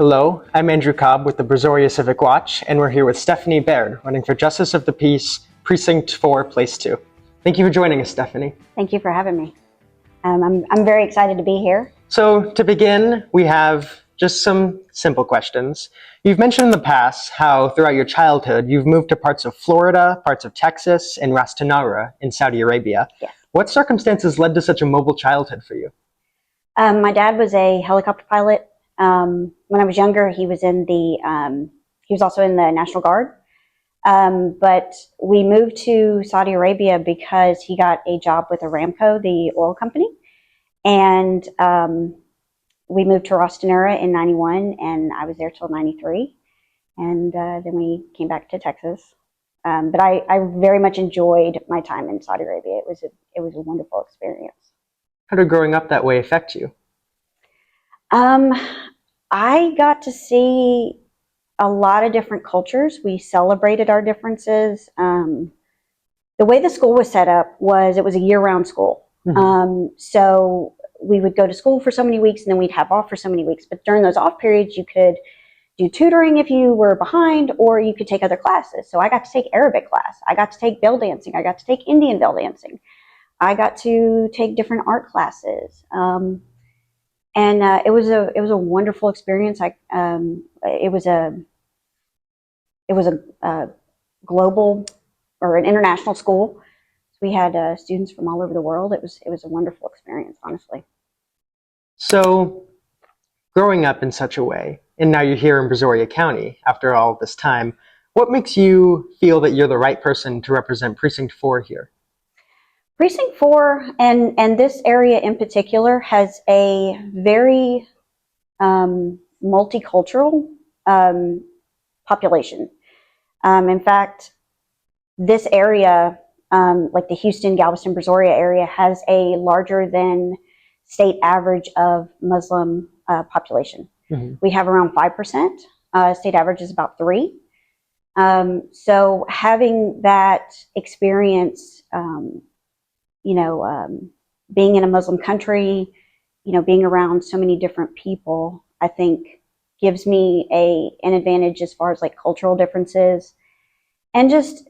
Hello, I'm Andrew Cobb with the Brazoria Civic Watch, and we're here with Stephanie Baird, running for Justice of the Peace, Precinct 4, Place 2. Thank you for joining us, Stephanie. Thank you for having me. I'm very excited to be here. So to begin, we have just some simple questions. You've mentioned in the past how throughout your childhood, you've moved to parts of Florida, parts of Texas, and Ras Tanura in Saudi Arabia. Yes. What circumstances led to such a mobile childhood for you? My dad was a helicopter pilot. When I was younger, he was also in the National Guard. But we moved to Saudi Arabia because he got a job with Aramco, the oil company. And we moved to Ras Tanura in 91, and I was there till 93. And then we came back to Texas. But I very much enjoyed my time in Saudi Arabia. It was a wonderful experience. How did growing up that way affect you? I got to see a lot of different cultures. We celebrated our differences. The way the school was set up was it was a year-round school. Mm-hmm. So we would go to school for so many weeks, and then we'd have off for so many weeks. But during those off periods, you could do tutoring if you were behind, or you could take other classes. So I got to take Arabic class. I got to take bell dancing. I got to take Indian bell dancing. I got to take different art classes. And it was a wonderful experience. It was a global or an international school. So we had students from all over the world. It was a wonderful experience, honestly. So, growing up in such a way, and now you're here in Brazoria County after all this time, what makes you feel that you're the right person to represent Precinct 4 here? Precinct 4 and this area in particular has a very multicultural population. In fact, this area, like the Houston, Galveston, Brazoria area, has a larger than state average of Muslim population. Mm-hmm. We have around 5%. State average is about 3%. So having that experience, being in a Muslim country, being around so many different people, I think gives me an advantage as far as like cultural differences and just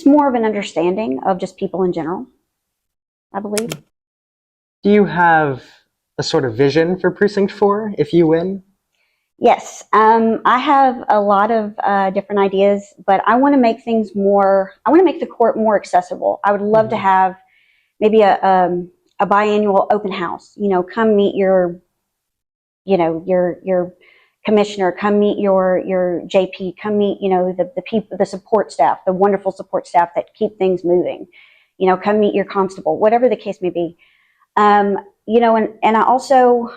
more of an understanding of just people in general, I believe. Do you have a sort of vision for Precinct 4 if you win? Yes, I have a lot of different ideas, but I want to make I want to make the court more accessible. I would love to have maybe a biannual open house, come meet your commissioner, come meet your JP, come meet, the people, the support staff, the wonderful support staff that keep things moving, come meet your constable, whatever the case may be. And I also,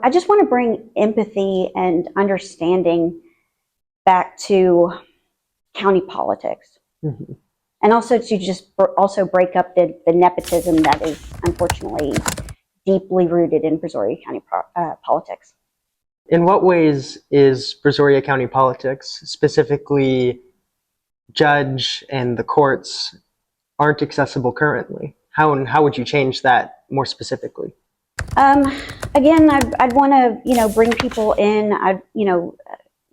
I just want to bring empathy and understanding back to county politics. Mm-hmm. And also to just also break up the nepotism that is unfortunately deeply rooted in Brazoria County politics. In what ways is Brazoria County politics, specifically judge and the courts, aren't accessible currently? How would you change that more specifically? Again, I'd want to, bring people in.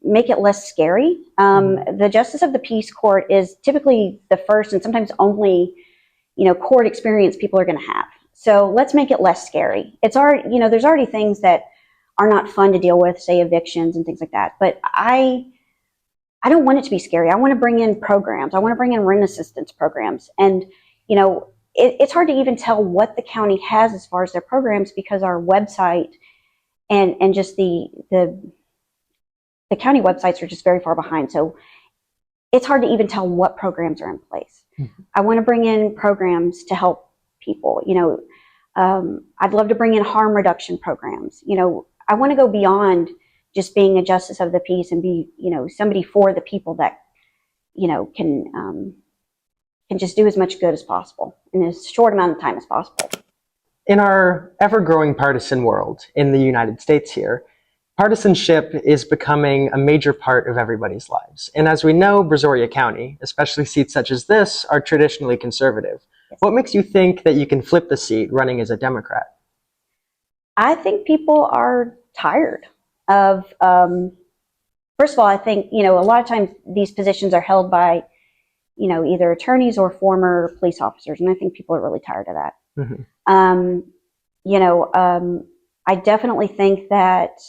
Make it less scary. The Justice of the Peace Court is typically the first and sometimes only, court experience people are going to have. So let's make it less scary. It's already, there's already things that are not fun to deal with, say evictions and things like that. But I don't want it to be scary. I want to bring in programs. I want to bring in rent assistance programs. And, it's hard to even tell what the county has as far as their programs because our website and just the county websites are just very far behind. So it's hard to even tell what programs are in place. Mm-hmm. I want to bring in programs to help people. I'd love to bring in harm reduction programs. I want to go beyond just being a justice of the peace and be, somebody for the people that, can just do as much good as possible in as short amount of time as possible. In our ever-growing partisan world in the United States here, partisanship is becoming a major part of everybody's lives. And as we know, Brazoria County, especially seats such as this, are traditionally conservative. Yes. What makes you think that you can flip the seat running as a Democrat? I think people are tired of, first of all, I think, a lot of times these positions are held by, either attorneys or former police officers. And I think people are really tired of that. Mm-hmm. I definitely think that,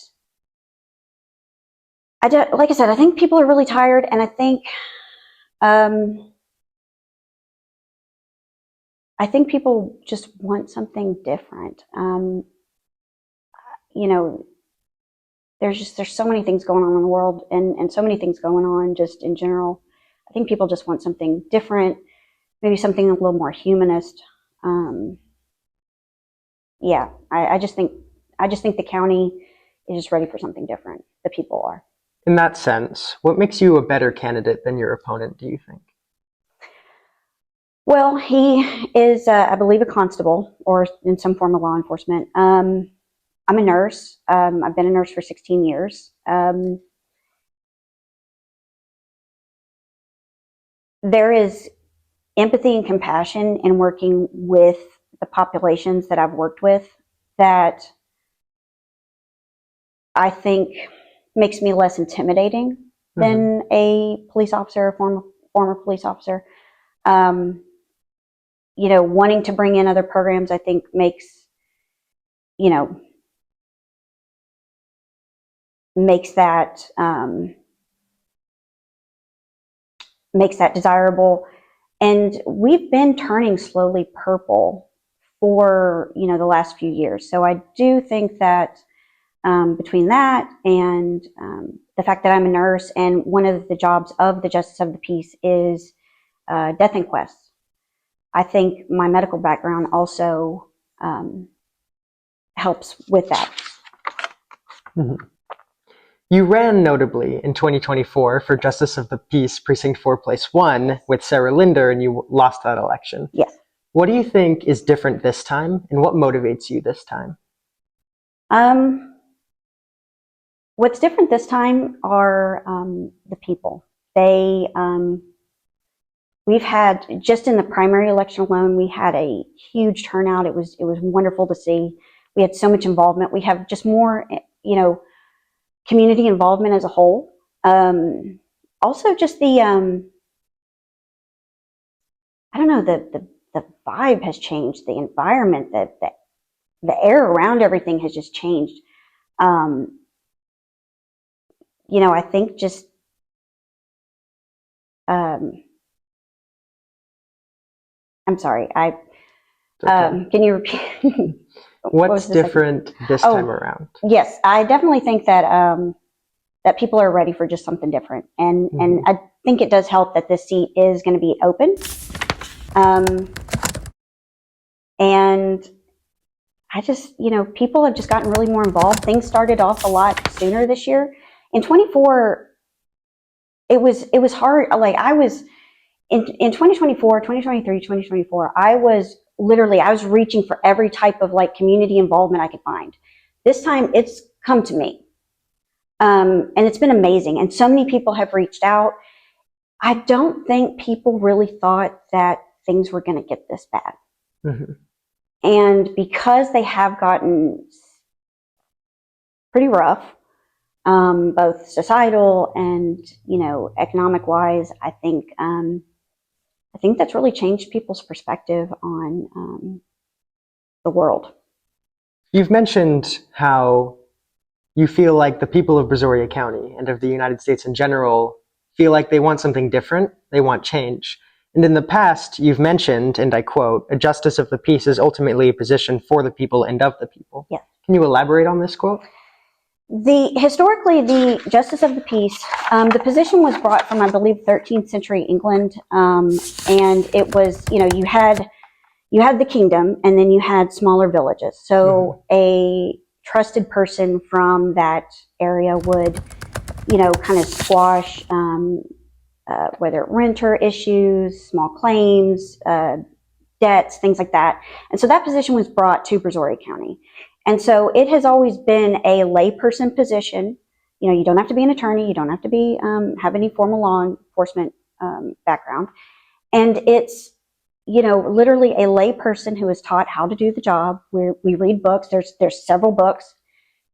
like I said, I think people are really tired. And I think people just want something different. There's so many things going on in the world and so many things going on just in general. I think people just want something different, maybe something a little more humanist. I just think the county is just ready for something different. The people are. In that sense, what makes you a better candidate than your opponent, do you think? Well, he is, I believe, a constable or in some form of law enforcement. I'm a nurse. I've been a nurse for 16 years. There is empathy and compassion in working with the populations that I've worked with that I think makes me less intimidating than a police officer, a former police officer. Wanting to bring in other programs, I think makes that desirable. And we've been turning slowly purple for, the last few years. So I do think that between that and the fact that I'm a nurse and one of the jobs of the Justice of the Peace is death inquests, I think my medical background also helps with that. Mm-hmm. You ran notably in 2024 for Justice of the Peace Precinct 4 Place 1 with Sarah Linder, and you lost that election. Yes. What do you think is different this time, and what motivates you this time? What's different this time are the people. We've had, just in the primary election alone, we had a huge turnout. It was wonderful to see. We had so much involvement. We have just more, community involvement as a whole. Also, just the the vibe has changed. The environment, the air around everything has just changed. I think just I'm sorry. Okay. Can you repeat? What's different this time around? Yes, I definitely think that that people are ready for just something different, and I think it does help that this seat is going to be open. And I just, people have just gotten really more involved. Things started off a lot sooner this year. In 24, it was hard. Like I was in 2024, 2023, 2024, I was reaching for every type of community involvement I could find. This time it's come to me. And it's been amazing. And so many people have reached out. I don't think people really thought that things were going to get this bad. Mm-hmm. And because they have gotten pretty rough, both societal and, economic wise, I think that's really changed people's perspective on the world. You've mentioned how you feel like the people of Brazoria County and of the United States in general feel like they want something different, they want change. And in the past, you've mentioned, and I quote, "A justice of the peace is ultimately a position for the people and of the people." Yes. Can you elaborate on this quote? Historically, the justice of the peace, the position was brought from, I believe, 13th century England, and it was, you had the kingdom, and then you had smaller villages. So a trusted person from that area would, kind of squash whether renter issues, small claims, debts, things like that. And so that position was brought to Brazoria County. And so it has always been a layperson position. You don't have to be an attorney. You don't have to be have any formal law enforcement background. And it's literally a layperson who is taught how to do the job. We read books. There's several books.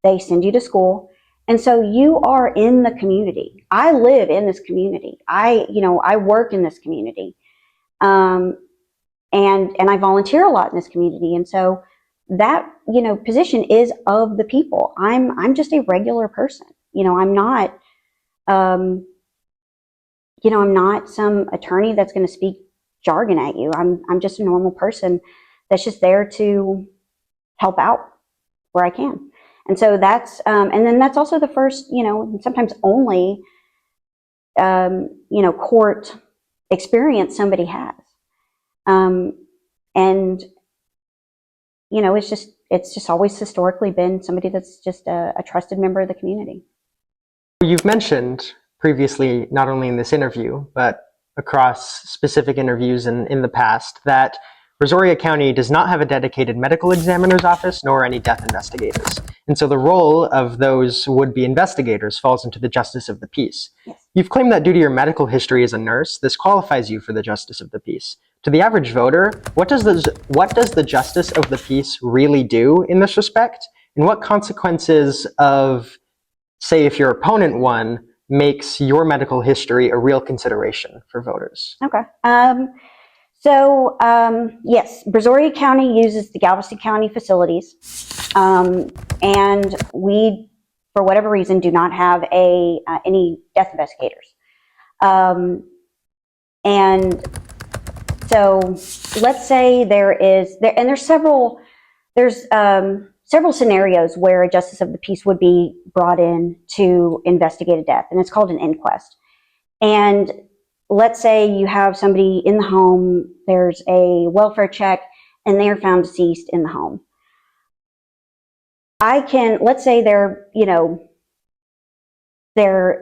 They send you to school. And so you are in the community. I live in this community. I work in this community. And I volunteer a lot in this community. And so that, position is of the people. I'm just a regular person. I'm not, I'm not some attorney that's going to speak jargon at you. I'm just a normal person that's just there to help out where I can. And so that's, and then that's also the first, sometimes only, court experience somebody has. And, it's just always historically been somebody that's just a trusted member of the community. You've mentioned previously, not only in this interview, but across specific interviews in the past, that Brazoria County does not have a dedicated medical examiner's office nor any death investigators. And so the role of those would-be investigators falls into the justice of the peace. Yes. You've claimed that due to your medical history as a nurse, this qualifies you for the justice of the peace. To the average voter, what does the justice of the peace really do in this respect? And what consequences of, say, if your opponent won, makes your medical history a real consideration for voters? Okay. Yes, Brazoria County uses the Galveston County facilities. And we, for whatever reason, do not have any death investigators. And so let's say there's several scenarios where a justice of the peace would be brought in to investigate a death, and it's called an inquest. And let's say you have somebody in the home, there's a welfare check, and they are found deceased in the home. Let's say they're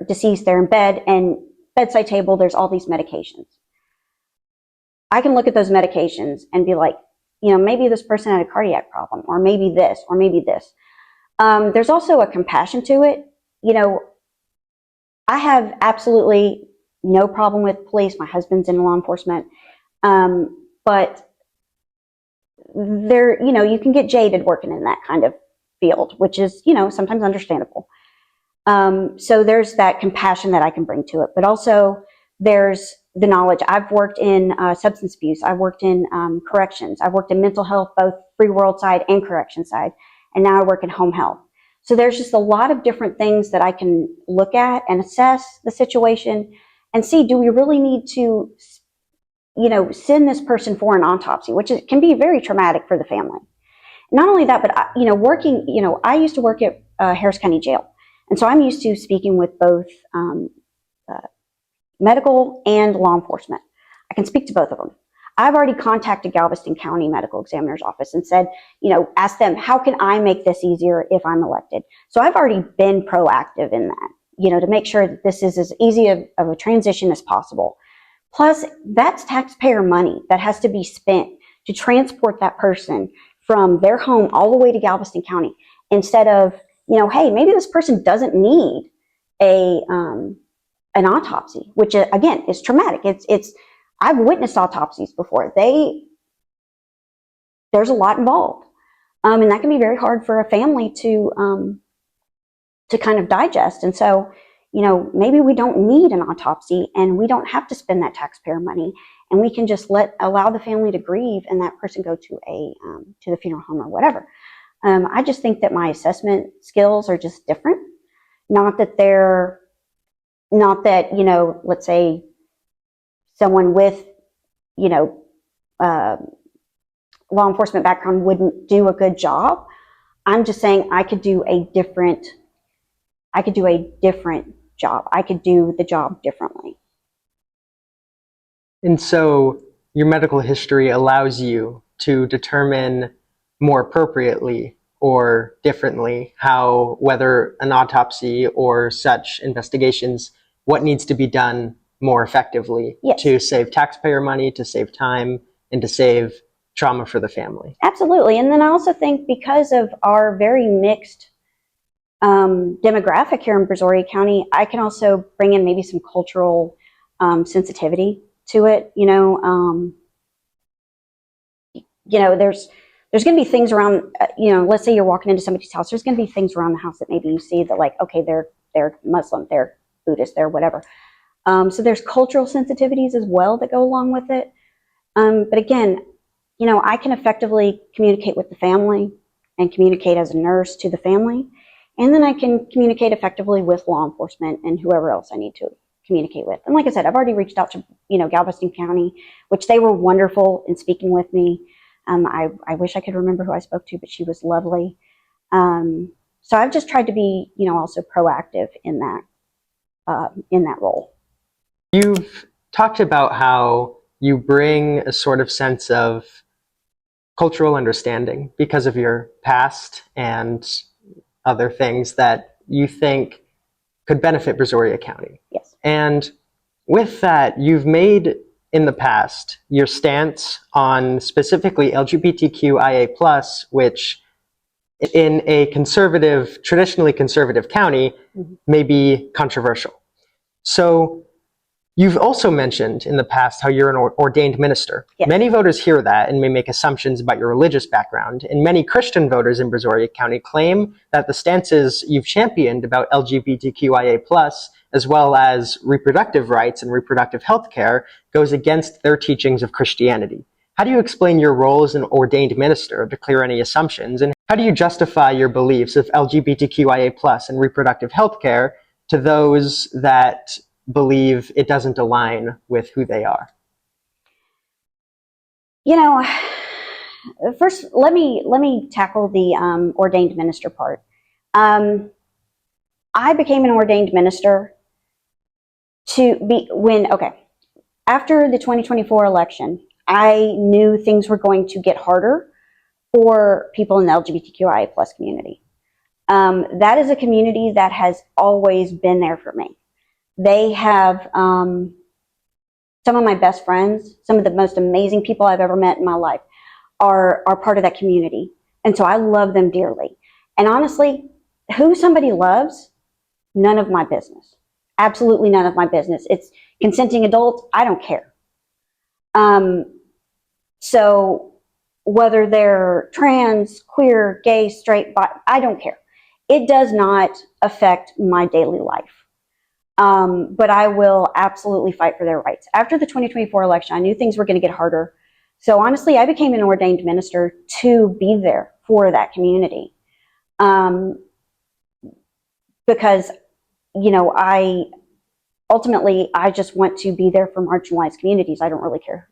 deceased, they're in bed, and bedside table, there's all these medications. I can look at those medications and be like, maybe this person had a cardiac problem, or maybe this, or maybe this. There's also a compassion to it. I have absolutely no problem with police. My husband's in law enforcement. But you can get jaded working in that kind of field, which is, sometimes understandable. So there's that compassion that I can bring to it. But also there's the knowledge. I've worked in substance abuse. I've worked in corrections. I've worked in mental health, both free world side and correction side. And now I work in home health. So there's just a lot of different things that I can look at and assess the situation and see, do we really need to, send this person for an autopsy, which can be very traumatic for the family. Not only that, but, I used to work at Harris County Jail. And so I'm used to speaking with both medical and law enforcement. I can speak to both of them. I've already contacted Galveston County Medical Examiner's Office and said, ask them, how can I make this easier if I'm elected? So I've already been proactive in that, to make sure that this is as easy of a transition as possible. Plus, that's taxpayer money that has to be spent to transport that person from their home all the way to Galveston County, instead of, hey, maybe this person doesn't need an autopsy, which again is traumatic. I've witnessed autopsies before. There's a lot involved, and that can be very hard for a family to kind of digest. And so, maybe we don't need an autopsy, and we don't have to spend that taxpayer money, and we can just allow the family to grieve, and that person go to the funeral home or whatever. I just think that my assessment skills are just different. Not that, let's say someone with, law enforcement background wouldn't do a good job. I'm just saying I could do a different job. I could do the job differently. And so your medical history allows you to determine more appropriately or differently whether an autopsy or such investigations, what needs to be done more effectively. Yes. To save taxpayer money, to save time, and to save trauma for the family. Absolutely. And then I also think because of our very mixed demographic here in Brazoria County, I can also bring in maybe some cultural sensitivity to it. there's going to be things around, let's say you're walking into somebody's house, there's going to be things around the house that maybe you see that like, okay, they're Muslim, they're Buddhist, they're whatever. So there's cultural sensitivities as well that go along with it. But again, I can effectively communicate with the family and communicate as a nurse to the family. And then I can communicate effectively with law enforcement and whoever else I need to communicate with. And like I said, I've already reached out to, Galveston County, which they were wonderful in speaking with me. I wish I could remember who I spoke to, but she was lovely. So I've just tried to be, also proactive in that role. You've talked about how you bring a sort of sense of cultural understanding because of your past and other things that you think could benefit Brazoria County. Yes. And with that, you've made in the past your stance on specifically LGBTQIA+, which in a traditionally conservative county, may be controversial. So you've also mentioned in the past how you're an ordained minister. Yes. Many voters hear that and may make assumptions about your religious background, and many Christian voters in Brazoria County claim that the stances you've championed about LGBTQIA+, as well as reproductive rights and reproductive health care, goes against their teachings of Christianity. How do you explain your role as an ordained minister to clear any assumptions, and how do you justify your beliefs of LGBTQIA+ and reproductive health care to those that believe it doesn't align with who they are? First, let me tackle the ordained minister part. I became an ordained minister after the 2024 election, I knew things were going to get harder for people in the LGBTQIA+ community. That is a community that has always been there for me. They have some of my best friends, some of the most amazing people I've ever met in my life are part of that community. And so I love them dearly. And honestly, who somebody loves, none of my business. Absolutely none of my business. It's consenting adults, I don't care. So whether they're trans, queer, gay, straight, I don't care. It does not affect my daily life. But I will absolutely fight for their rights. After the 2024 election, I knew things were going to get harder. So honestly, I became an ordained minister to be there for that community. Because, I just want to be there for marginalized communities. I don't really care,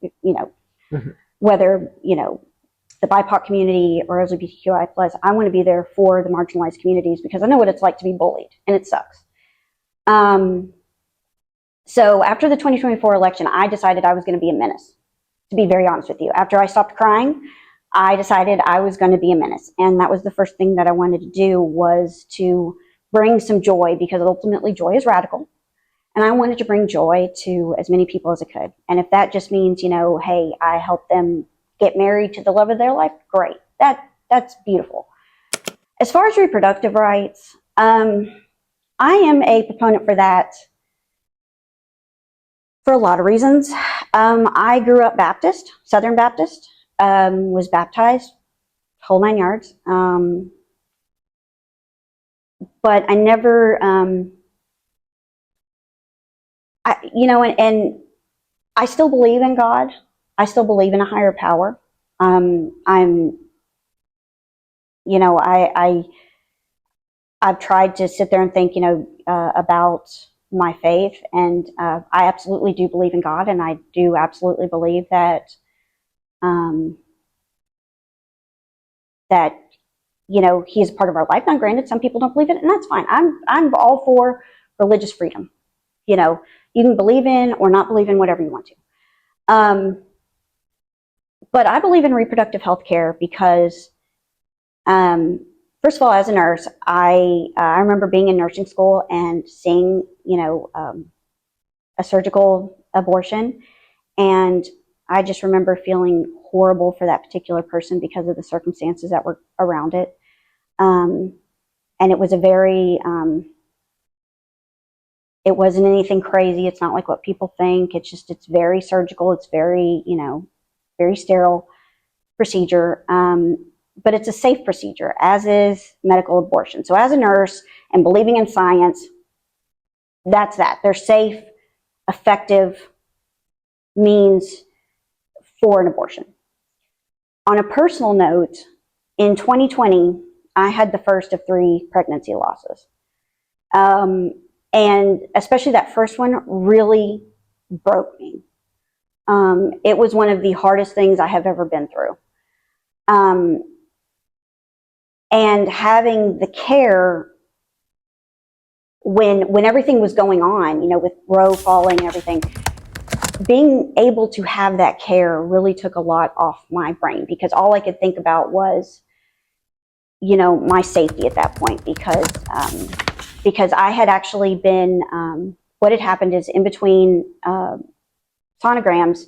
whether, the BIPOC community or LGBTQI+, I want to be there for the marginalized communities because I know what it's like to be bullied, and it sucks. So after the 2024 election, I decided I was going to be a menace, to be very honest with you. After I stopped crying, I decided I was going to be a menace. And that was the first thing that I wanted to do, was to bring some joy, because ultimately joy is radical. And I wanted to bring joy to as many people as I could. And if that just means, hey, I help them get married to the love of their life, great. That's beautiful. As far as reproductive rights, I am a proponent for that for a lot of reasons. I grew up Baptist, Southern Baptist, was baptized, whole 9 yards. But I never, and I still believe in God. I still believe in a higher power. I've tried to sit there and think, about my faith, and I absolutely do believe in God, and I do absolutely believe that He is part of our life. Now, granted, some people don't believe it, and that's fine. I'm all for religious freedom. You can believe in or not believe in whatever you want to. But I believe in reproductive health care because, first of all, as a nurse, I remember being in nursing school and seeing, a surgical abortion. And I just remember feeling horrible for that particular person because of the circumstances that were around it. And it was it wasn't anything crazy. It's not like what people think. It's very surgical. It's very, very sterile. procedure, but it's a safe procedure, as is medical abortion. So as a nurse and believing in science, that's that. They're safe, effective means for an abortion. On a personal note, in 2020, I had the first of 3 pregnancy losses. And especially that first one really broke me. It was one of the hardest things I have ever been through. And having the care when everything was going on, you know, with Roe falling and everything, being able to have that care really took a lot off my brain, because all I could think about was, you know, my safety at that point, because I had actually been, what had happened is in between sonograms,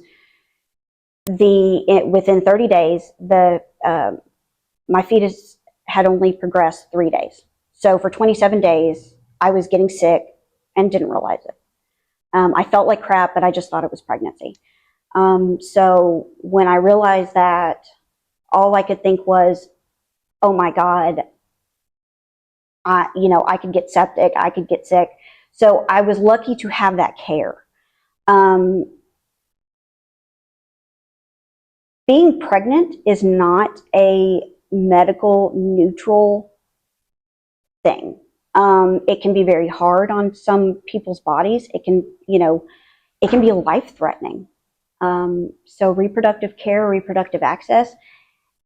within 30 days, my fetus had only progressed 3 days. So for 27 days, I was getting sick and didn't realize it. I felt like crap, but I just thought it was pregnancy. So when I realized that, all I could think was, oh my God, I could get septic, I could get sick. So I was lucky to have that care. Being pregnant is not a medical neutral thing. It can be very hard on some people's bodies. It can, it can be life-threatening. So reproductive care, reproductive access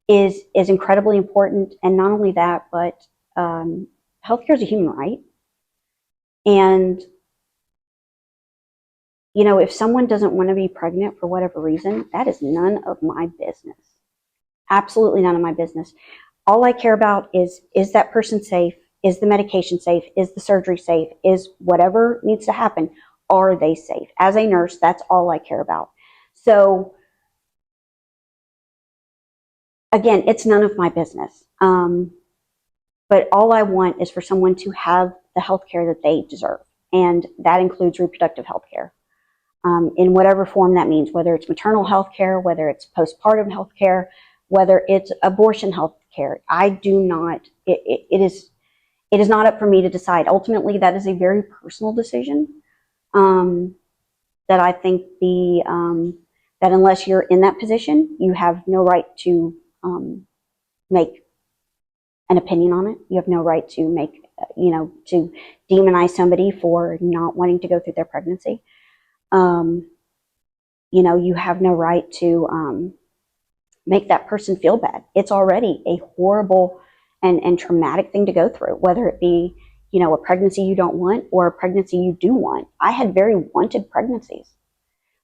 is incredibly important. And not only that, but healthcare is a human right. And, if someone doesn't want to be pregnant for whatever reason, that is none of my business. Absolutely none of my business. All I care about is that person safe? Is the medication safe? Is the surgery safe? Is whatever needs to happen, are they safe? As a nurse, that's all I care about. So again, it's none of my business. But all I want is for someone to have the health care that they deserve. And that includes reproductive health care. In whatever form that means, whether it's maternal health care, whether it's postpartum health care, whether it's abortion health care. I do not, it is not up for me to decide. Ultimately, that is a very personal decision that I think that unless you're in that position, you have no right to make an opinion on it. You have no right to make, to demonize somebody for not wanting to go through their pregnancy. You have no right to make that person feel bad. It's already a horrible and traumatic thing to go through, whether it be, a pregnancy you don't want or a pregnancy you do want. I had very wanted pregnancies,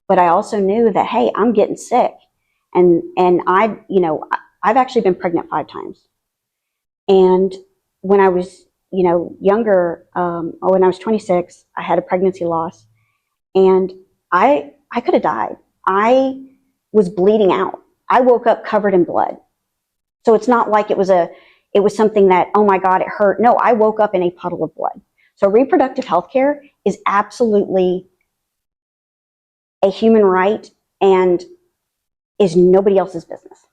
but I also knew that, hey, I'm getting sick. And I've actually been pregnant 5 times. And when I was, younger, or when I was 26, I had a pregnancy loss, and I could have died. I was bleeding out. I woke up covered in blood. So it's not like it was something that, oh my God, it hurt. No, I woke up in a puddle of blood. So reproductive health care is absolutely a human right and is nobody else's business.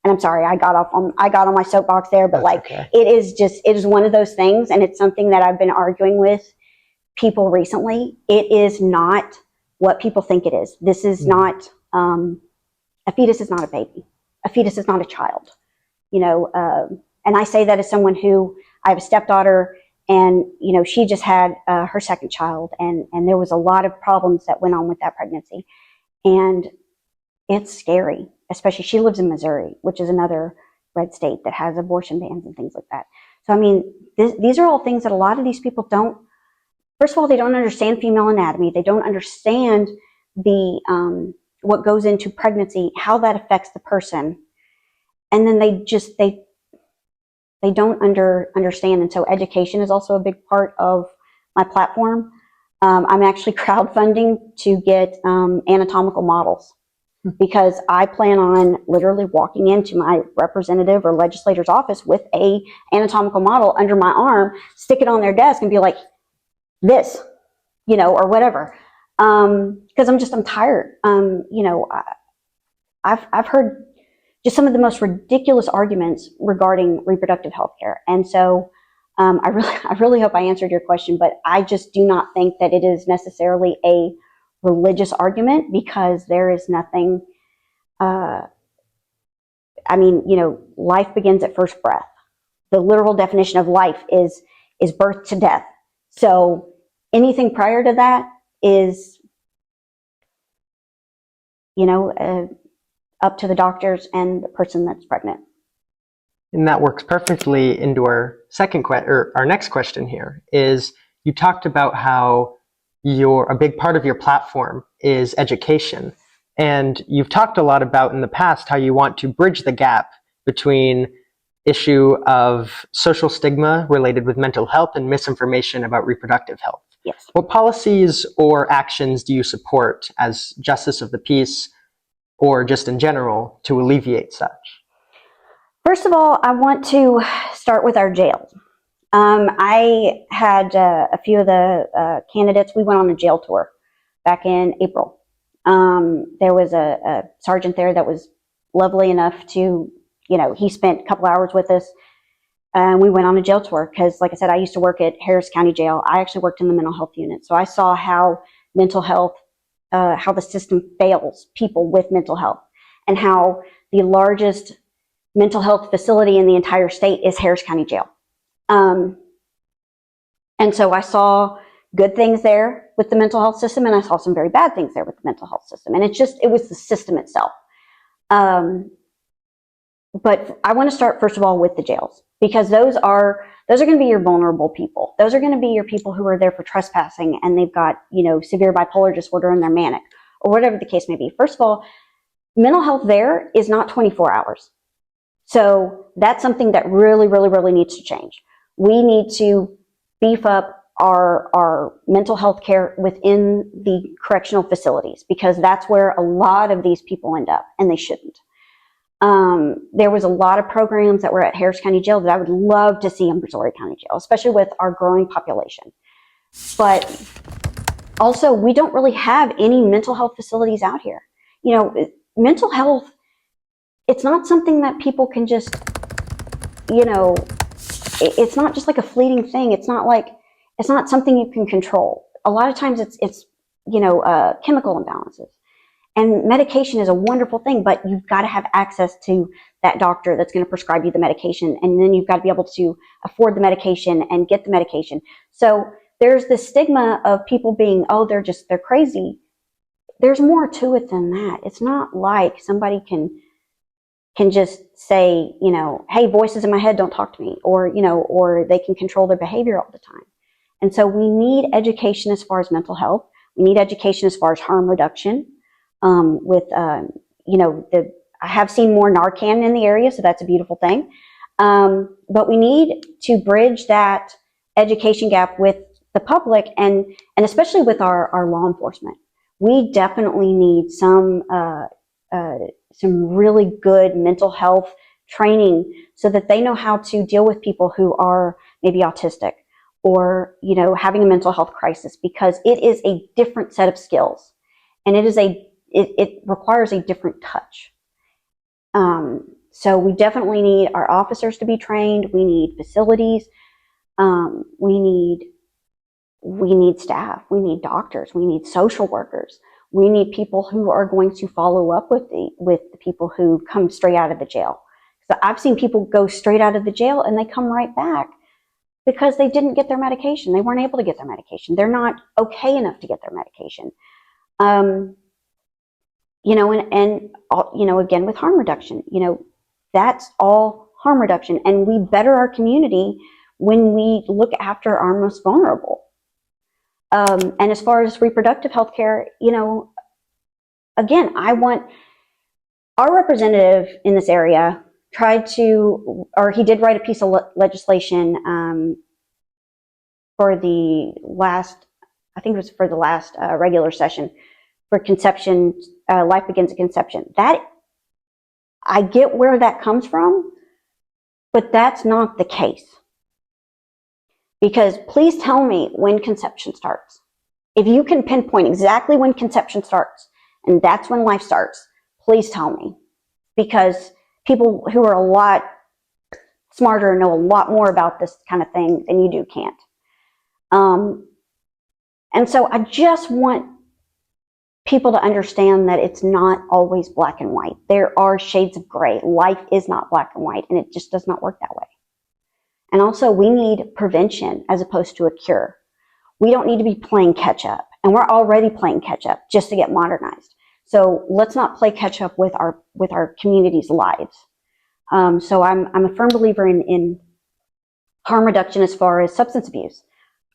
And I'm sorry, I got on my soapbox there, but Okay. it is one of those things, and it's something that I've been arguing with people recently. It is not what people think it is. This is not, a fetus is not a baby. A fetus is not a child, and I say that as someone who, I have a stepdaughter, and, she just had her second child, and there was a lot of problems that went on with that pregnancy. And it's scary, especially she lives in Missouri, which is another red state that has abortion bans and things like that. So, I mean, these are all things that a lot of these people don't, first of all, they don't understand female anatomy. They don't understand what goes into pregnancy, how that affects the person. And then they don't understand. And so education is also a big part of my platform. I'm actually crowdfunding to get anatomical models, because I plan on literally walking into my representative or legislator's office with a anatomical model under my arm, stick it on their desk and be like, this, or whatever. Because I'm tired. I've heard just some of the most ridiculous arguments regarding reproductive health care. And so I really hope I answered your question, but I just do not think that it is necessarily a religious argument, because there is nothing, life begins at first breath. The literal definition of life is birth to death. So anything prior to that is, up to the doctors and the person that's pregnant. And that works perfectly into our our next question here. Is you talked about how a big part of your platform is education, and you've talked a lot about in the past how you want to bridge the gap between issue of social stigma related with mental health and misinformation about reproductive health. Yes. What policies or actions do you support as Justice of the Peace, or just in general, to alleviate such? First of all, I want to start with our jails. I had a few of the candidates. We went on a jail tour back in April. There was a sergeant there that was lovely enough to, he spent a couple hours with us, and we went on a jail tour because, like I said, I used to work at Harris County Jail. I actually worked in the mental health unit. So I saw how mental health, how the system fails people with mental health, and how the largest mental health facility in the entire state is Harris County Jail. And so I saw good things there with the mental health system, and I saw some very bad things there with the mental health system. And it was the system itself. But I want to start, first of all, with the jails, because those are going to be your vulnerable people. Those are going to be your people who are there for trespassing, and they've got, severe bipolar disorder, and they're manic, or whatever the case may be. First of all, mental health there is not 24 hours. So that's something that really, really, really needs to change. We need to beef up our mental health care within the correctional facilities, because that's where a lot of these people end up, and they shouldn't. There was a lot of programs that were at Harris County Jail that I would love to see in Brazoria County Jail, especially with our growing population. But also, we don't really have any mental health facilities out here. Mental health, it's not something that people can just, it's not just like a fleeting thing. It's not something you can control. A lot of times it's chemical imbalances. And medication is a wonderful thing, but you've got to have access to that doctor that's going to prescribe you the medication. And then you've got to be able to afford the medication and get the medication. So there's this stigma of people being, they're crazy. There's more to it than that. It's not like somebody can just say, hey, voices in my head, don't talk to me, or they can control their behavior all the time. And so we need education as far as mental health. We need education as far as harm reduction. I have seen more Narcan in the area, so that's a beautiful thing. But we need to bridge that education gap with the public, and especially with our law enforcement. We definitely need some really good mental health training so that they know how to deal with people who are maybe autistic or, having a mental health crisis, because it is a different set of skills, and it requires a different touch. So we definitely need our officers to be trained. We need facilities. We need staff. We need doctors. We need social workers. We need people who are going to follow up with the people who come straight out of the jail. So I've seen people go straight out of the jail and they come right back because they didn't get their medication. They weren't able to get their medication. They're not okay enough to get their medication. Again, with harm reduction, that's all harm reduction. And we better our community when we look after our most vulnerable. And as far as reproductive health care, again, I want our representative in this area he did write a piece of legislation for the last, regular session for conception, life begins at conception. That, I get where that comes from, but that's not the case. Because please tell me when conception starts. If you can pinpoint exactly when conception starts, and that's when life starts, please tell me. Because people who are a lot smarter and know a lot more about this kind of thing than you do can't. And so I just want people to understand that it's not always black and white. There are shades of gray. Life is not black and white, and it just does not work that way. And also, we need prevention as opposed to a cure. We don't need to be playing catch up, and we're already playing catch up just to get modernized. So let's not play catch up with our community's lives. So I'm a firm believer in harm reduction as far as substance abuse.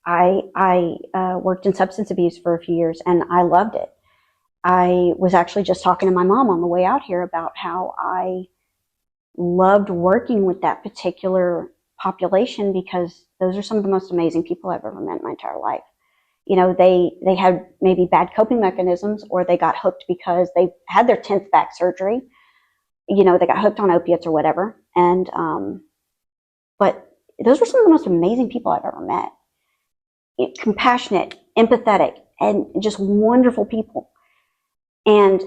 I worked in substance abuse for a few years, and I loved it. I was actually just talking to my mom on the way out here about how I loved working with that particular population, because those are some of the most amazing people I've ever met in my entire life. You know, they had maybe bad coping mechanisms, or they got hooked because they had their 10th back surgery. You know, they got hooked on opiates or whatever. And, but those were some of the most amazing people I've ever met. Compassionate, empathetic, and just wonderful people. And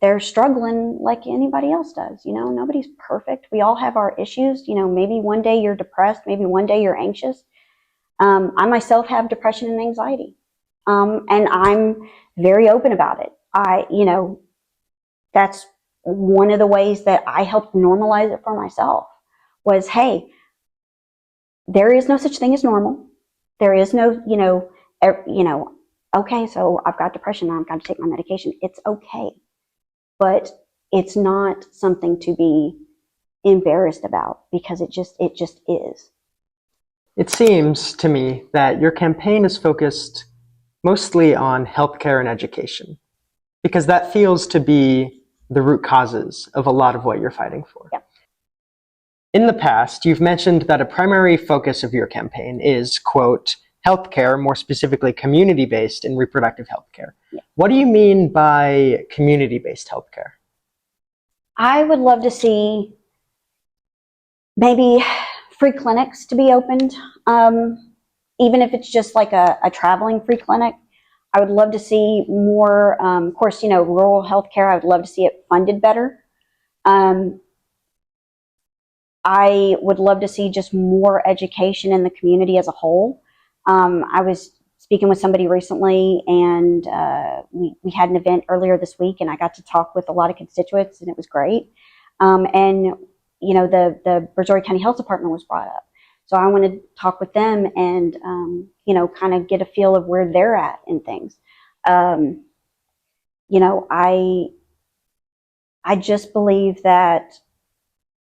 they're struggling like anybody else does. You know, nobody's perfect. We all have our issues. You know, maybe one day you're depressed, maybe one day you're anxious. I myself have depression and anxiety. And I'm very open about it. You know, that's one of the ways that I helped normalize it for myself was, hey, there is no such thing as normal. There is no, okay, so I've got depression, now I've got to take my medication. It's okay. But it's not something to be embarrassed about, because it just is. It seems to me that your campaign is focused mostly on healthcare and education, because that feels to be the root causes of a lot of what you're fighting for. Yep. In the past, you've mentioned that a primary focus of your campaign is, quote, healthcare, more specifically community-based and reproductive healthcare. Yeah. What do you mean by community-based healthcare? I would love to see maybe free clinics to be opened, even if it's just like a traveling free clinic. I would love to see more, of course, you know, rural healthcare. I would love to see it funded better. I would love to see just more education in the community as a whole. I was speaking with somebody recently, and we had an event earlier this week, and I got to talk with a lot of constituents, and it was great. And you know, the Brazoria County Health Department was brought up, so I wanted to talk with them and you know, kind of get a feel of where they're at in things. You know, I just believe that,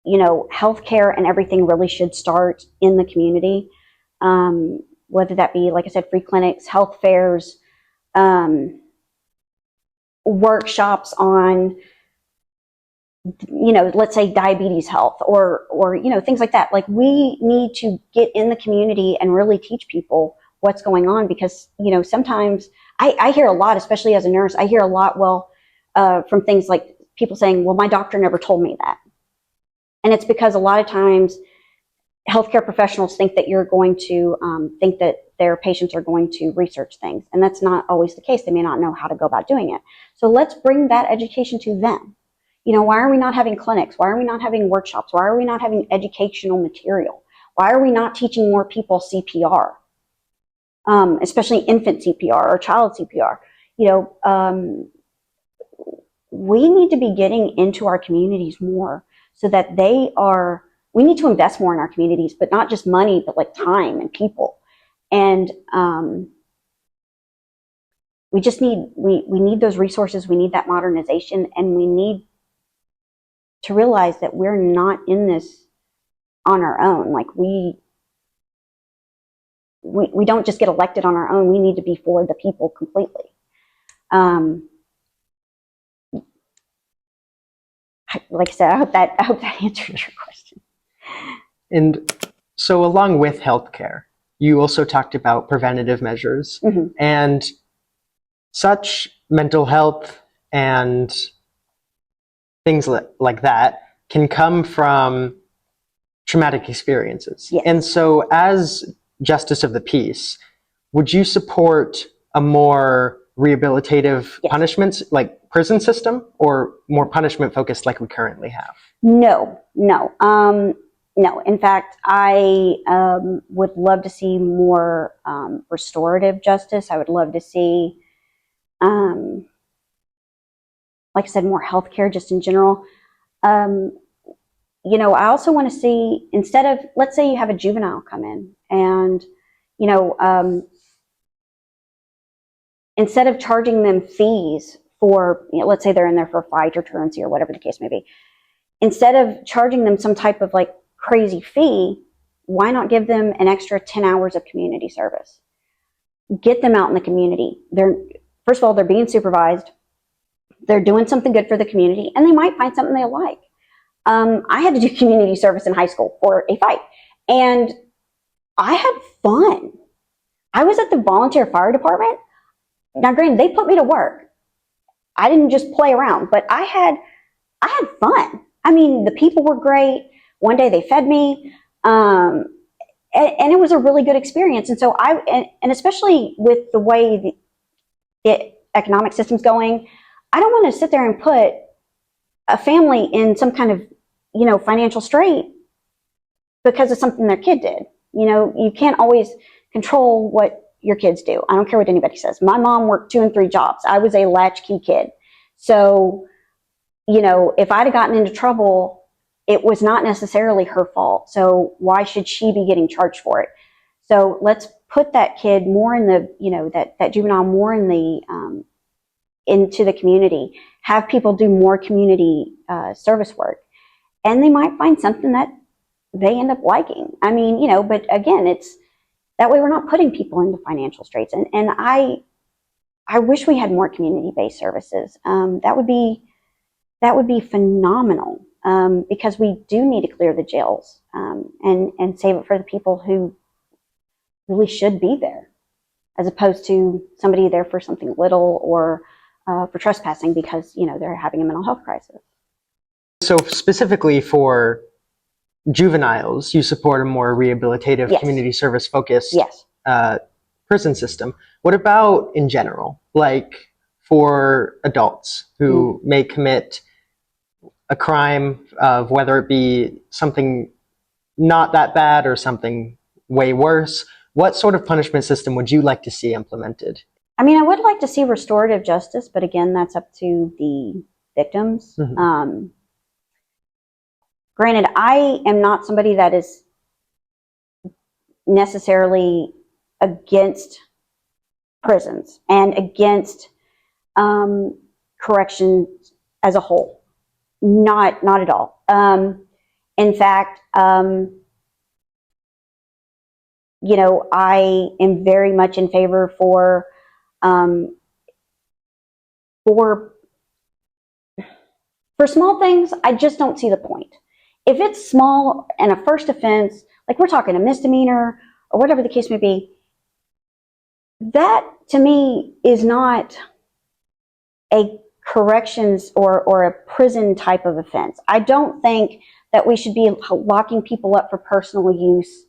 you know, healthcare and everything really should start in the community. Whether that be, like I said, free clinics, health fairs, workshops on, you know, let's say diabetes health, or you know, things like that. Like, we need to get in the community and really teach people what's going on, because, you know, sometimes I hear a lot, especially as a nurse, I hear a lot, from things like people saying, well, my doctor never told me that. And it's because a lot of times healthcare professionals think that you're going to think that their patients are going to research things. And that's not always the case. They may not know how to go about doing it. So let's bring that education to them. You know, why are we not having clinics? Why are we not having workshops? Why are we not having educational material? Why are we not teaching more people CPR? Especially infant CPR or child CPR. You know, we need to be getting into our communities more, so that we need to invest more in our communities, but not just money, but like time and people. And we just need, we need those resources. We need that modernization, and we need to realize that we're not in this on our own. Like, we don't just get elected on our own. We need to be for the people completely. Like I said, I hope that answered your question. And so, along with healthcare, you also talked about preventative measures, Mm-hmm. and such mental health and things like that can come from traumatic experiences. Yes. And so, as Justice of the Peace, would you support a more rehabilitative Yes. punishments, like prison system, or more punishment focused like we currently have? No, no. No, in fact, I would love to see more restorative justice. I would love to see, like I said, more healthcare just in general. You know, I also want to see, instead of, let's say you have a juvenile come in and, you know, instead of charging them fees for, you know, let's say they're in there for a fight or truancy or whatever the case may be, instead of charging them some type of like crazy fee, why not give them an extra 10 hours of community service? Get them out in the community. First of all, they're being supervised. They're doing something good for the community, and they might find something they like. I had to do community service in high school for a fight, and I had fun. I was at the volunteer fire department. Now, granted, they put me to work. I didn't just play around, but I had fun. I mean, the people were great. One day they fed me, and it was a really good experience. And so and especially with the way the economic system's going, I don't want to sit there and put a family in some kind of, you know, financial strait because of something their kid did. You know, you can't always control what your kids do. I don't care what anybody says. My mom worked 2 and 3 jobs. I was a latchkey kid. So, you know, if I'd have gotten into trouble, it was not necessarily her fault. So why should she be getting charged for it? So let's put that kid more in the, you know, that juvenile more in the, into the community, have people do more community service work, and they might find something that they end up liking. I mean, you know, but again, it's that way we're not putting people into financial straits. And I wish we had more community-based services. That would be phenomenal. Because we do need to clear the jails and save it for the people who really should be there, as opposed to somebody there for something little or for trespassing because, you know, they're having a mental health crisis. So specifically for juveniles, you support a more rehabilitative, Yes. community service focused Yes. Prison system. What about in general, like for adults who may commit a crime of whether it be something not that bad or something way worse? What sort of punishment system would you like to see implemented? I mean, I would like to see restorative justice, but again, that's up to the victims. Mm-hmm. Granted, I am not somebody that is necessarily against prisons and against corrections as a whole. Not at all. In fact, you know, I am very much in favor for small things. I just don't see the point. If it's small and a first offense, like we're talking a misdemeanor or whatever the case may be, that to me is not a corrections or a prison type of offense. I don't think that we should be locking people up for personal use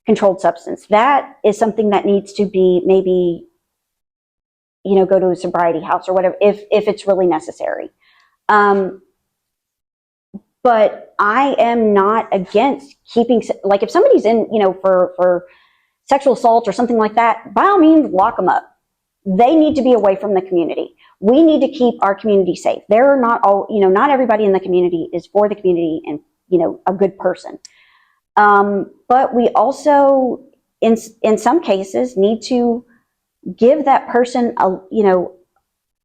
controlled substance. That is something that needs to be maybe, you know, go to a sobriety house or whatever if it's really necessary. But I am not against keeping, like if somebody's in, you know, for sexual assault or something like that, by all means, lock them up. They need to be away from the community. We need to keep our community safe. They're not all, you know, not everybody in the community is for the community and, you know, a good person. But we also, in some cases, need to give that person a, you know,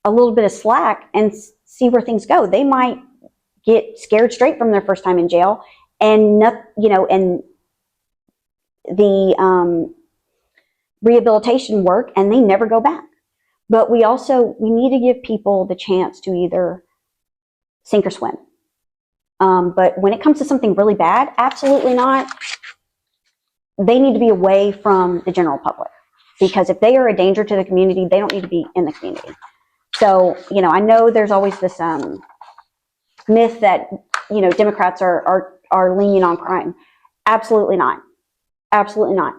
a little bit of slack and see where things go. They might get scared straight from their first time in jail, and not, you know, and the rehabilitation work, and they never go back. But we need to give people the chance to either sink or swim. But when it comes to something really bad, absolutely not. They need to be away from the general public, because if they are a danger to the community, they don't need to be in the community. So, you know, I know there's always this myth that, you know, Democrats are lenient on crime. Absolutely not. Absolutely not.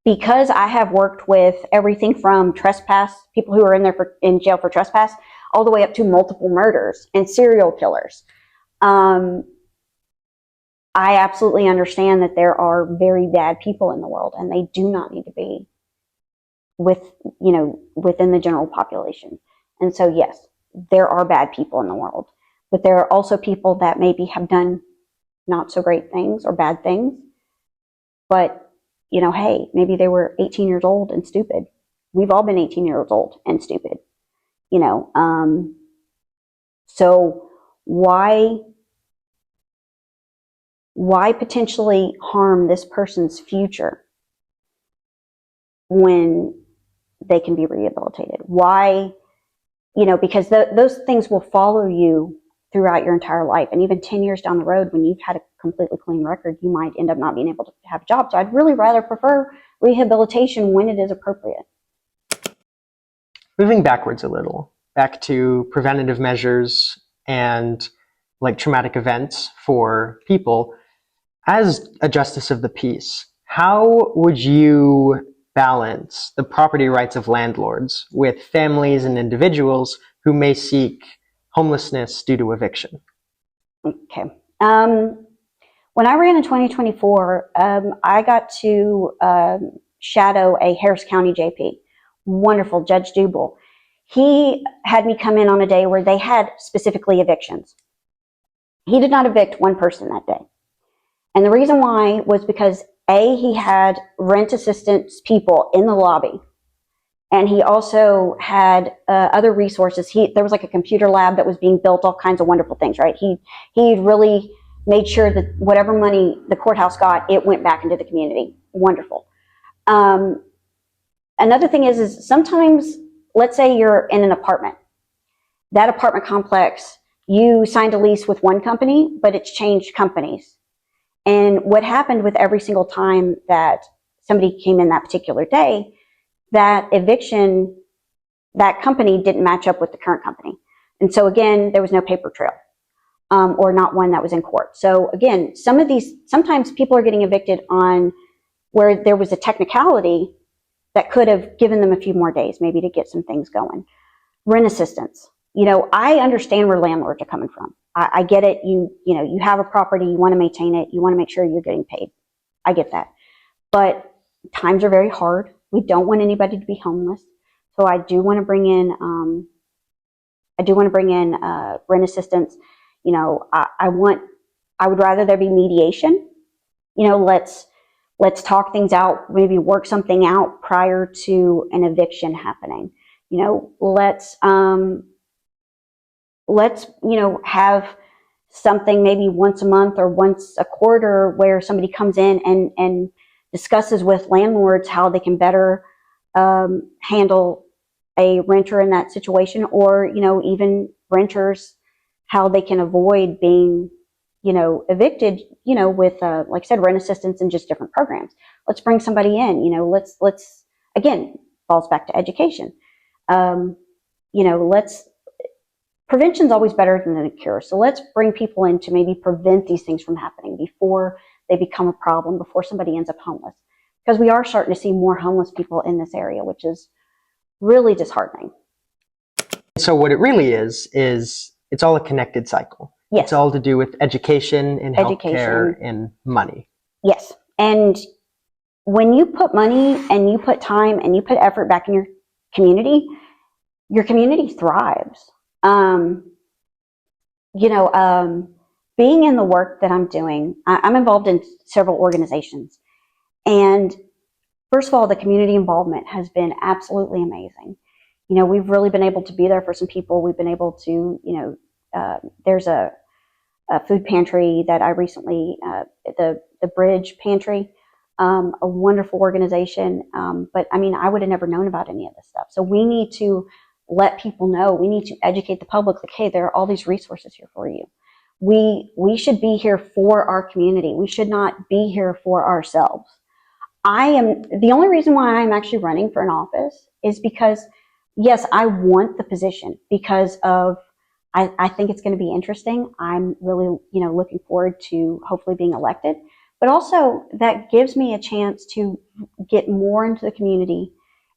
because I have worked with everything from trespass, people who are in jail for trespass, all the way up to multiple murders and serial killers. I absolutely understand that there are very bad people in the world, and they do not need to be within the general population. And so, yes, there are bad people in the world, but there are also people that maybe have done not so great things or bad things. But, hey, maybe they were 18 years old and stupid. We've all been 18 years old and stupid, so why potentially harm this person's future when they can be rehabilitated? Why, because those things will follow you throughout your entire life. And even 10 years down the road, when you've had a completely clean record, you might end up not being able to have a job. So I'd really rather prefer rehabilitation when it is appropriate. Moving backwards a little, back to preventative measures and like traumatic events for people. As a justice of the peace, how would you balance the property rights of landlords with families and individuals who may seek homelessness due to eviction? Okay. When I ran in 2024, I got to shadow a Harris County JP. Wonderful, Judge Dubel. He had me come in on a day where they had specifically evictions. He did not evict one person that day. And the reason why was because, A, he had rent assistance people in the lobby. And he also had other resources. There was like a computer lab that was being built, all kinds of wonderful things, right? He really made sure that whatever money the courthouse got, it went back into the community. Wonderful. Another thing is sometimes, let's say you're in an apartment. That apartment complex, you signed a lease with one company, but it's changed companies. And what happened with every single time that somebody came in that particular day, that eviction, that company didn't match up with the current company. And so again, there was no paper trail, or not one that was in court. So again, sometimes people are getting evicted on where there was a technicality that could have given them a few more days, maybe to get some things going. Rent assistance. I understand where landlords are coming from. I get it. You have a property, you want to maintain it, you want to make sure you're getting paid. I get that. But times are very hard. We don't want anybody to be homeless. So I do want to bring in rent assistance. I would rather there be mediation. Let's talk things out, maybe work something out prior to an eviction happening. Let's have something maybe once a month or once a quarter where somebody comes in and discusses with landlords how they can better handle a renter in that situation, or even renters, how they can avoid being evicted, with like I said, rent assistance and just different programs. Let's bring somebody in. Let's again, falls back to education. Prevention's always better than the cure. So let's bring people in to maybe prevent these things from happening before they become a problem, before somebody ends up homeless. Because we are starting to see more homeless people in this area, which is really disheartening. So what it really is it's all a connected cycle. Yes. It's all to do with education and healthcare and money. Yes. And when you put money and you put time and you put effort back in your community thrives. Being in the work that I'm doing, I'm involved in several organizations. And first of all, the community involvement has been absolutely amazing. We've really been able to be there for some people. We've been able to, there's a food pantry that I recently, the Bridge Pantry, a wonderful organization. But I would have never known about any of this stuff. So we need to let people know. We need to educate the public, like, hey, there are all these resources here for you. We should be here for our community. We should not be here for ourselves. The only reason why I'm actually running for an office is because, yes, I want the position because of, I think it's going to be interesting. I'm really, looking forward to hopefully being elected. but also that gives me a chance to get more into the community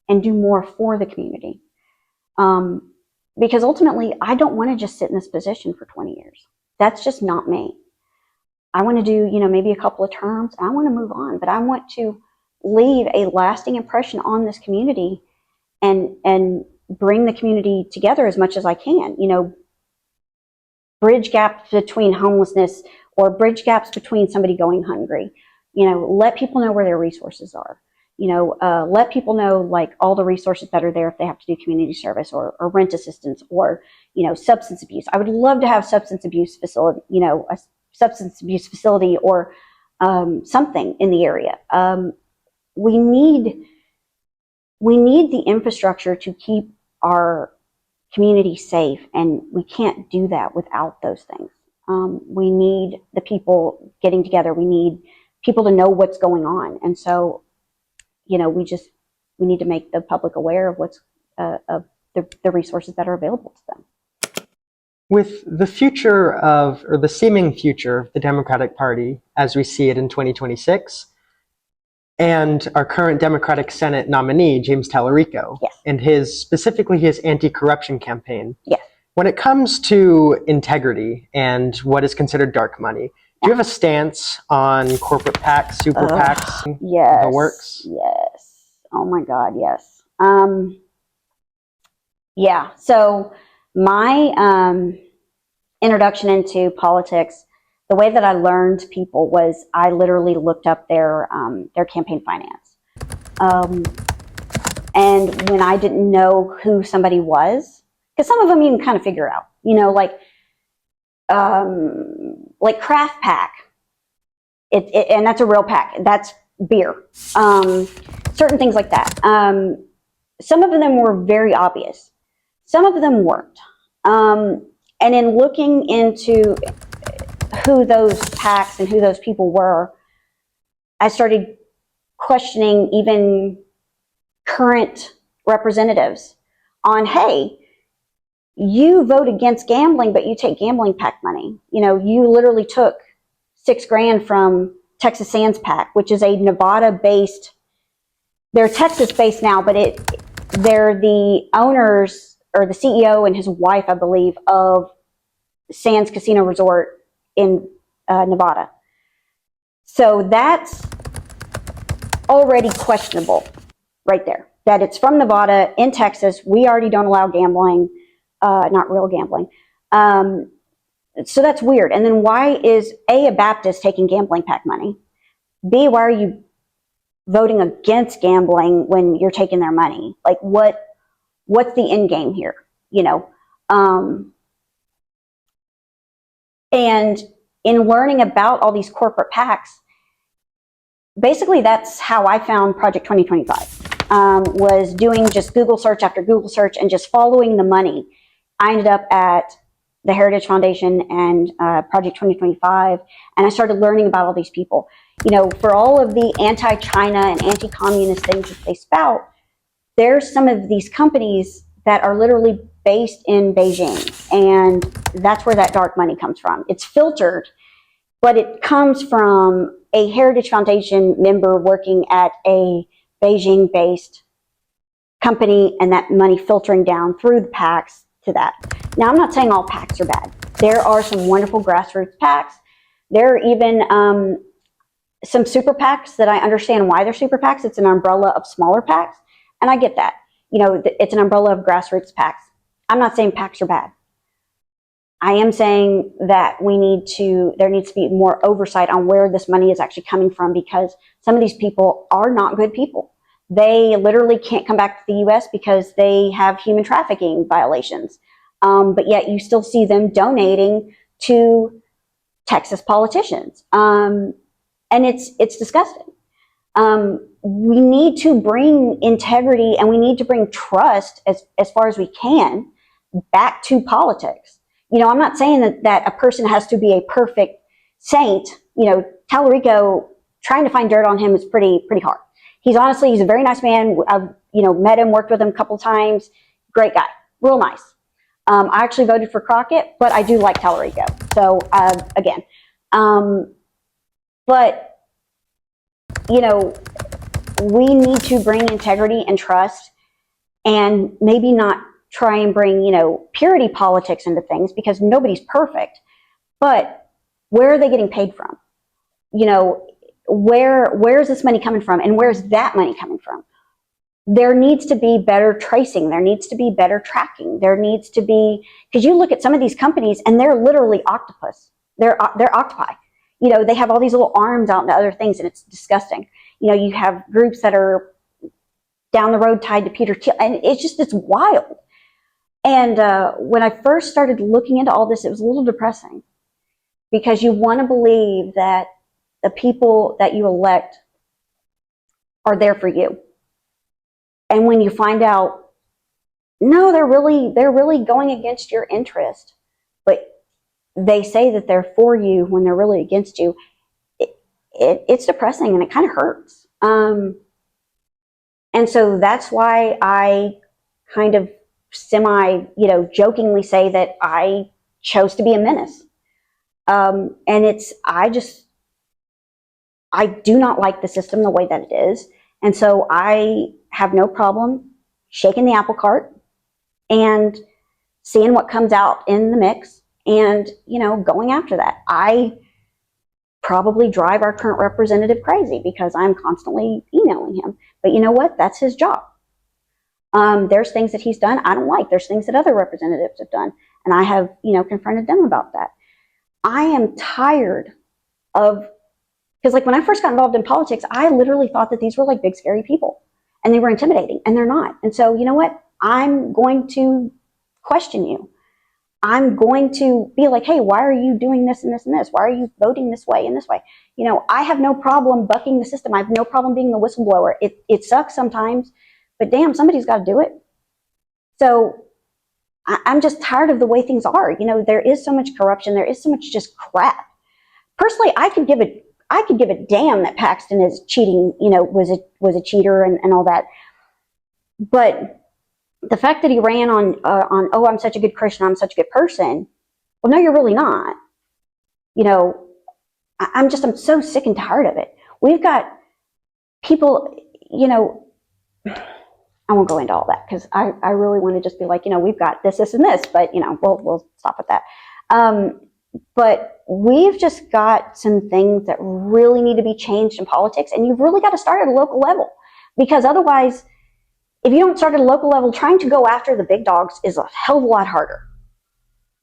and do more for the community. Because ultimately, I don't want to just sit in this position for 20 years. That's just not me. I want to do, maybe a couple of terms, and I want to move on, but I want to leave a lasting impression on this community and bring the community together as much as I can. Bridge gaps between homelessness or bridge gaps between somebody going hungry. Let people know where their resources are. Let people know like all the resources that are there if they have to do community service or rent assistance or, substance abuse. I would love to have substance abuse facility, a substance abuse facility or something in the area. We need the infrastructure to keep our community safe, and we can't do that without those things. We need the people getting together. We need people to know what's going on, and so we need to make the public aware of what's of the resources that are available to them. With the future or the seeming future of the Democratic Party as we see it in 2026, and our current Democratic Senate nominee, James Tallarico, yes, and specifically his anti-corruption campaign. Yes. When it comes to integrity and what is considered dark money, do you have a stance on corporate PACs, super PACs, yes, the works? Yes. Oh my God, yes. Yeah. So my introduction into politics, the way that I learned people was I literally looked up their campaign finance. And when I didn't know who somebody was, because some of them you can kind of figure out, like Craft Pack, and that's a real pack. That's beer. Certain things like that. Some of them were very obvious. Some of them weren't. And in looking into who those PACs and who those people were, I started questioning even current representatives on, hey, you vote against gambling, but you take gambling PAC money. You literally took $6,000 from Texas Sands PAC, which is a Nevada-based, they're Texas-based now, but they're the owners or the CEO and his wife, I believe, of Sands Casino Resort in Nevada. So that's already questionable right there. That it's from Nevada in Texas. We already don't allow gambling, not real gambling. So that's weird. And then why is A Baptist taking gambling PAC money? B, why are you voting against gambling when you're taking their money? Like what's the end game here? And in learning about all these corporate PACs, basically that's how I found Project 2025, was doing just Google search after Google search and just following the money. I ended up at the Heritage Foundation and Project 2025, and I started learning about all these people. For all of the anti-China and anti-communist things that they spout, there's some of these companies that are literally based in Beijing, and that's where that dark money comes from. It's filtered, but it comes from a Heritage Foundation member working at a Beijing-based company, and that money filtering down through the PACs to that. Now, I'm not saying all PACs are bad. There are some wonderful grassroots PACs. There are even some super PACs that I understand why they're super PACs. It's an umbrella of smaller PACs, and I get that. It's an umbrella of grassroots PACs. I'm not saying PACs are bad. I am saying that there needs to be more oversight on where this money is actually coming from, because some of these people are not good people. They literally can't come back to the U.S. because they have human trafficking violations. But yet you still see them donating to Texas politicians. And it's disgusting. We need to bring integrity and we need to bring trust as far as we can back to politics. I'm not saying that a person has to be a perfect saint. Tallarico, trying to find dirt on him is pretty hard. He's a very nice man. I've, met him, worked with him a couple times. Great guy, real nice. I actually voted for Crockett, but I do like Tallarico. So again, but you know, we need to bring integrity and trust, and maybe not try and bring, you know, purity politics into things, because nobody's perfect. But where are they getting paid from? You know, where is this money coming from, and where's that money coming from? There needs to be better tracing. There needs to be better tracking. There needs to be, because you look at some of these companies and they're literally octopus. They're octopi. You know, they have all these little arms out into other things, and it's disgusting. You know, you have groups that are down the road tied to Peter Thiel, and it's wild. And when I first started looking into all this, it was a little depressing, because you want to believe that the people that you elect are there for you. And when you find out, no, they're really going against your interest, but they say that they're for you when they're really against you, it's depressing, and it kind of hurts. And so that's why I kind of you know, jokingly say that I chose to be a menace. And I do not like the system the way that it is. And so I have no problem shaking the apple cart and seeing what comes out in the mix, and, you know, going after that. I probably drive our current representative crazy because I'm constantly emailing him. But you know what? That's his job. There's things that he's done I don't like. There's things that other representatives have done, and I have, you know, confronted them about that. I am tired of, because like when I first got involved in politics, I literally thought that these were like big scary people, and they were intimidating, and they're not. And so, you know what? I'm going to question you. I'm going to be like, hey, why are you doing this and this and this? Why are you voting this way and this way? You know, I have no problem bucking the system. I have no problem being the whistleblower. It sucks sometimes, but damn, somebody's got to do it. So I'm just tired of the way things are. You know, there is so much corruption. There is so much just crap. Personally, I could give a damn that Paxton is cheating, you know, was a cheater and all that. But the fact that he ran on, oh, I'm such a good Christian, I'm such a good person. Well, no, you're really not. You know, I'm so sick and tired of it. We've got people, you know, I won't go into all that, because I really want to just be like, you know, we've got this, this, and this, but, you know, we'll stop with that. But we've just got some things that really need to be changed in politics, and you've really got to start at a local level, because otherwise, if you don't start at a local level, trying to go after the big dogs is a hell of a lot harder.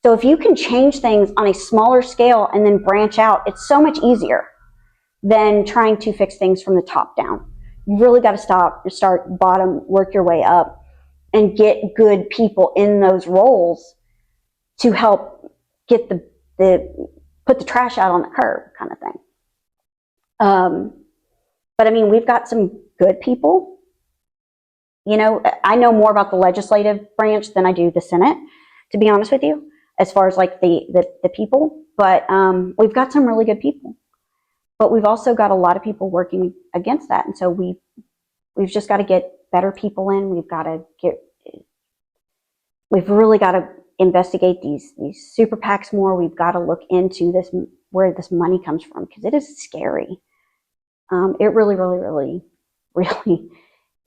So if you can change things on a smaller scale and then branch out, it's so much easier than trying to fix things from the top down. You really got to start bottom, work your way up, and get good people in those roles to help get put the trash out on the curb kind of thing. But I mean, we've got some good people. You know, I know more about the legislative branch than I do the Senate, to be honest with you, as far as like the people. But we've got some really good people. But we've also got a lot of people working against that. And so we've just got to get better people in. We've really got to investigate these super PACs more. We've got to look into this, where this money comes from, because it is scary. It really, really, really, really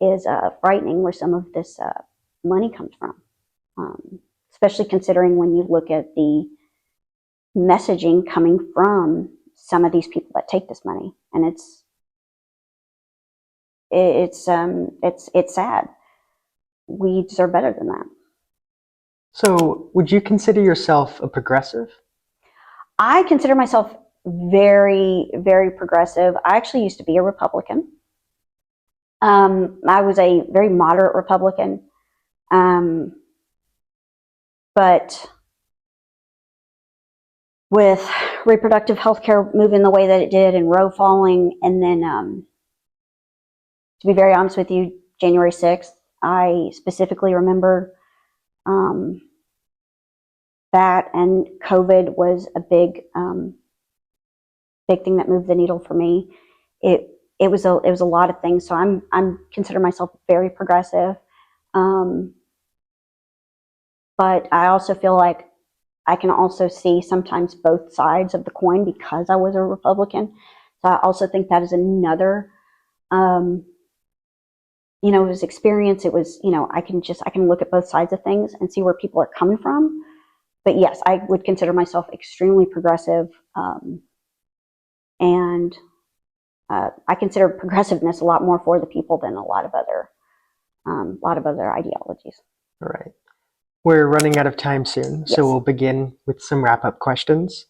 is frightening where some of this money comes from, especially considering when you look at the messaging coming from some of these people that take this money, and it's sad. We deserve better than that. So, would you consider yourself a progressive? I consider myself very, very progressive. I actually used to be a Republican. I was a very moderate Republican, but with reproductive health care moving the way that it did, and Roe falling, and then, to be very honest with you, January 6th, I specifically remember that, and COVID was a big thing that moved the needle for me. It was a lot of things. So I'm consider myself very progressive, but I also feel like I can also see sometimes both sides of the coin because I was a Republican. So I also think that is another You know, it was experience. It was, you know, I can look at both sides of things and see where people are coming from. But yes, I would consider myself extremely progressive, and I consider progressiveness a lot more for the people than a lot of other ideologies. All right. We're running out of time soon, Yes. so we'll begin with some wrap-up questions.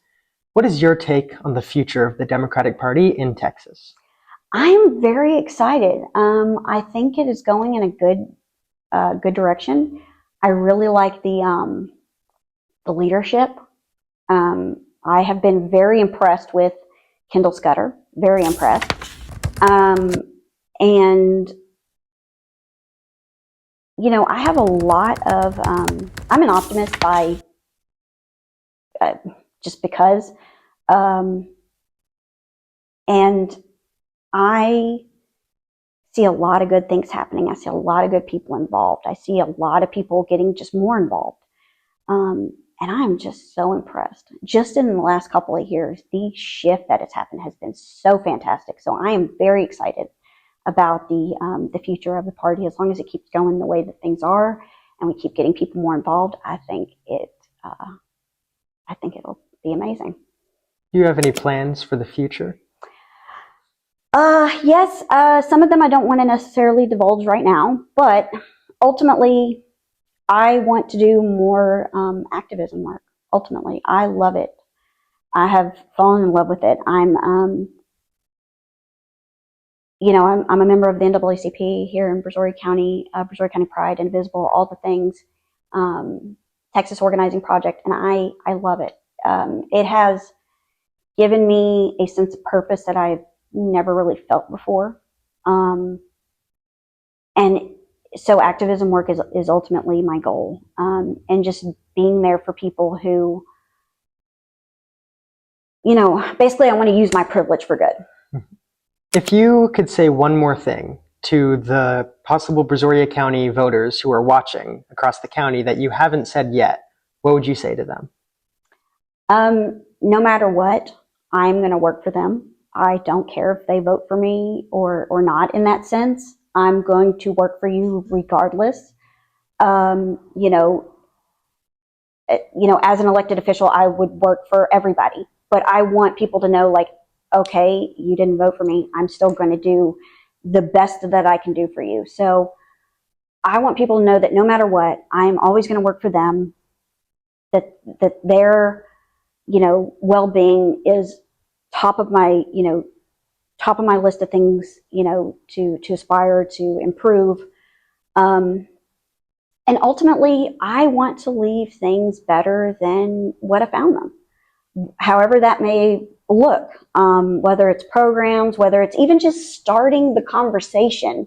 What is your take on the future of the Democratic Party in Texas? I'm very excited. I think it is going in a good direction. I really like the leadership. I have been very impressed with Kendall Scudder. Very impressed. And you know, I have a lot of. I'm an optimist by just because, and I see a lot of good things happening. I see a lot of good people involved. I see a lot of people getting just more involved. And I'm just so impressed. Just in the last couple of years, the shift that has happened has been so fantastic. So I am very excited about the future of the party. As long as it keeps going the way that things are, and we keep getting people more involved, I think it'll be amazing. Do you have any plans for the future? Yes, some of them I don't want to necessarily divulge right now, but ultimately, I want to do more activism work. Ultimately, I love it. I have fallen in love with it. You know, I'm a member of the NAACP here in Brazoria County Pride, Indivisible, all the things, Texas Organizing Project, and I love it. It has given me a sense of purpose that I've never really felt before. And so activism work is ultimately my goal. And just being there for people who, you know, basically I want to use my privilege for good. If you could say one more thing to the possible Brazoria County voters who are watching across the county that you haven't said yet, what would you say to them? No matter what, I'm going to work for them. I don't care if they vote for me or not in that sense. I'm going to work for you regardless. You know, as an elected official, I would work for everybody, but I want people to know, like, okay, you didn't vote for me. I'm still going to do the best that I can do for you. So I want people to know that no matter what, I'm always going to work for them, that their, you know, well-being is top of my list of things, you know, to aspire to improve. And ultimately, I want to leave things better than what I found them. However that may look, whether it's programs, whether it's even just starting the conversation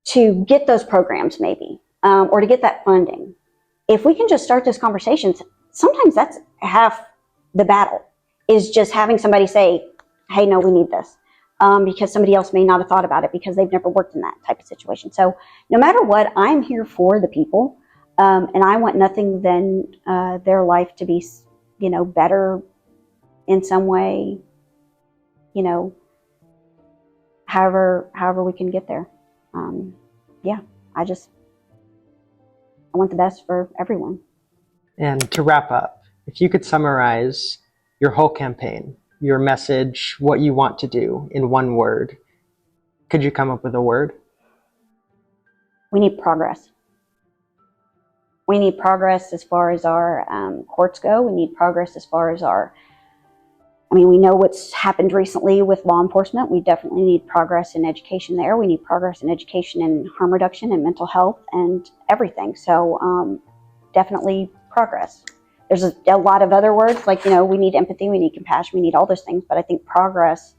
to get those programs maybe, or to get that funding. If we can just start those conversations, sometimes that's half the battle, is just having somebody say, hey, no, we need this. Because somebody else may not have thought about it because they've never worked in that type of situation. So no matter what, I'm here for the people, and I want nothing than their life to be, you know, better in some way, you know, however we can get there. Yeah, I want the best for everyone. And to wrap up, if you could summarize your whole campaign, your message, what you want to do in one word, could you come up with a word? We need progress. We need progress as far as our courts go. We need progress as far as we know what's happened recently with law enforcement. We definitely need progress in education there. We need progress in education and harm reduction and mental health and everything. So definitely progress. There's a lot of other words, like, you know, we need empathy, we need compassion, we need all those things. But I think progress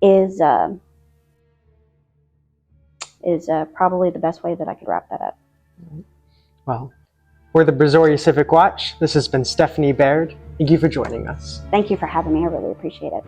is probably the best way that I could wrap that up. Well, we're the Brazoria Civic Watch. This has been Stephanie Baird. Thank you for joining us. Thank you for having me. I really appreciate it.